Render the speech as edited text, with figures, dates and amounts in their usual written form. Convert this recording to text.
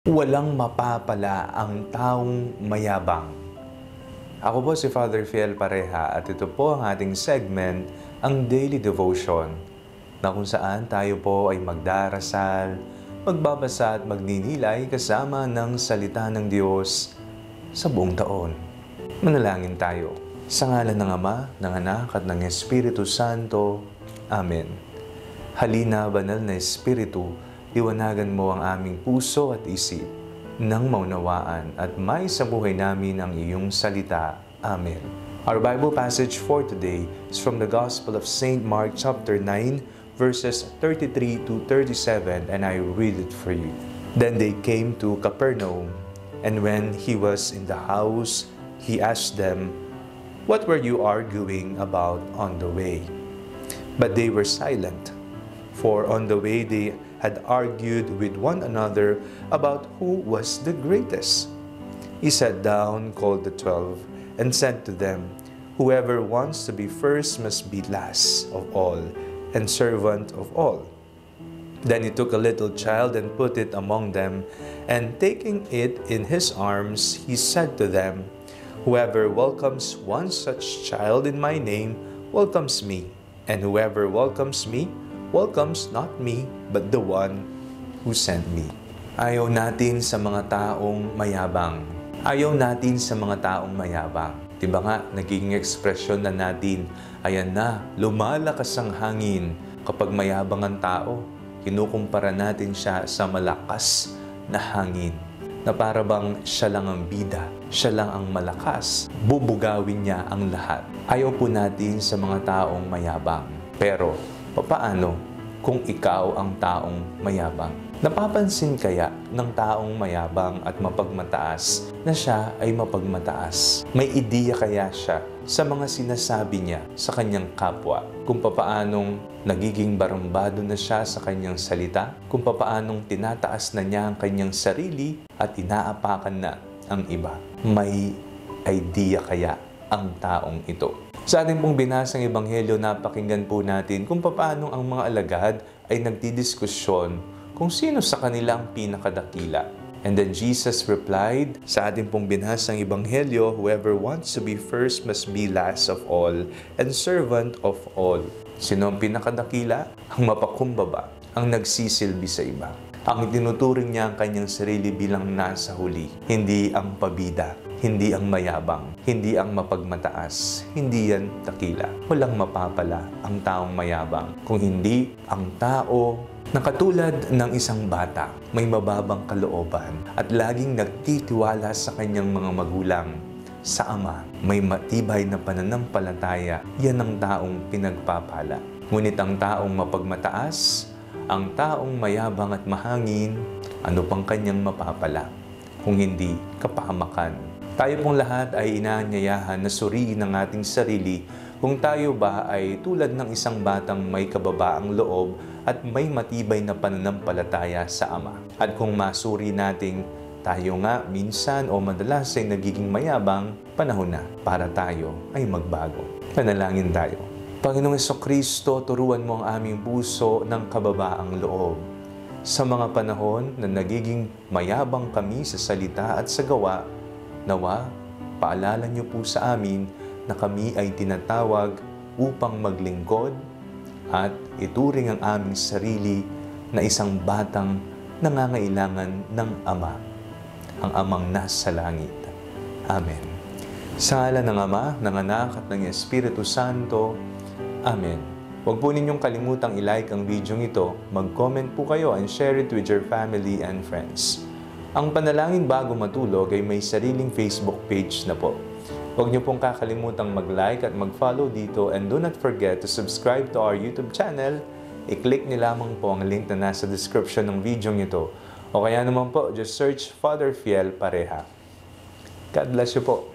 Walang mapapala ang taong mayabang. Ako po si Father Fiel Pareha at ito po ang ating segment, ang Daily Devotion, na kung saan tayo po ay magdarasal, magbabasa at magninilay kasama ng salita ng Diyos sa buong taon. Manalangin tayo. Sa ngalan ng Ama, ng Anak at ng Espiritu Santo. Amen. Halina, banal na Espiritu, liwanagan mo ang aming puso at isip nang maunawaan at may sa buhay namin ang iyong salita. Amen. Our Bible passage for today is from the Gospel of St. Mark chapter 9, verses 33 to 37, and I read it for you. Then they came to Capernaum, and when he was in the house, he asked them, "What were you arguing about on the way?" But they were silent, for on the way they had argued with one another about who was the greatest. He sat down, called the 12, and said to them, "Whoever wants to be first must be last of all, and servant of all." Then he took a little child and put it among them, and taking it in his arms, he said to them, "Whoever welcomes one such child in my name welcomes me, and whoever welcomes me welcomes not me, but the one who sent me." Ayaw natin sa mga taong mayabang. Ayaw natin sa mga taong mayabang. Diba nga, nagiging ekspresyon na natin, ayan na, lumalakas ang hangin. Kapag mayabang ang tao, kinukumpara natin siya sa malakas na hangin. Na para bang siya lang ang bida, siya lang ang malakas, bubugawin niya ang lahat. Ayaw po natin sa mga taong mayabang. Pero, papaano kung ikaw ang taong mayabang? Napapansin kaya ng taong mayabang at mapagmataas na siya ay mapagmataas? May ideya kaya siya sa mga sinasabi niya sa kanyang kapwa? Kung papaanong nagiging barambado na siya sa kanyang salita? Kung papaanong tinataas na niya ang kanyang sarili at inaapakan na ang iba? May ideya kaya ang taong ito? Sa ating pong binasang Ebanghelyo, napakinggan po natin kung paano ang mga alagad ay nagdidiskusyon kung sino sa kanila ang pinakadakila. And then Jesus replied, sa ating pong binasang Ebanghelyo, "Whoever wants to be first must be last of all and servant of all." Sino ang pinakadakila? Ang mapakumbaba, ang nagsisilbi sa iba. Ang tinuturing niya ang kanyang sarili bilang nasa huli, hindi ang pabida. Hindi ang mayabang, hindi ang mapagmataas, hindi yan takila. Walang mapapala ang taong mayabang, kung hindi ang tao na katulad ng isang bata, may mababang kalooban at laging nagtitiwala sa kanyang mga magulang, sa Ama, may matibay na pananampalataya, yan ang taong pinagpapala. Ngunit ang taong mapagmataas, ang taong mayabang at mahangin, ano pang kanyang mapapala, kung hindi kapahamakan. Tayo pong lahat ay inaanyayahan na suriin ang ating sarili kung tayo ba ay tulad ng isang batang may kababaang loob at may matibay na pananampalataya sa Ama. At kung masuri nating tayo nga minsan o madalas ay nagiging mayabang, panahon na para tayo ay magbago. Panalangin tayo. Panginoong Jesucristo, turuan mo ang aming puso ng kababaang loob. Sa mga panahon na nagiging mayabang kami sa salita at sa gawa, nawa, paalala niyo po sa amin na kami ay tinatawag upang maglingkod at ituring ang aming sarili na isang batang nangangailangan ng Ama, ang Amang nasa langit. Amen. Sa ngalan ng Ama, ng Anak at ng Espiritu Santo. Amen. Huwag po ninyong kalimutang i-like ang video ito, mag-comment po kayo and share it with your family and friends. Ang Panalangin Bago Matulog ay may sariling Facebook page na po. Huwag niyo pong kakalimutang mag-like at mag-follow dito, and do not forget to subscribe to our YouTube channel. I-click niyo lamang po ang link na nasa description ng video nito. O kaya naman po, just search Father Fiel Pareha. God bless you po.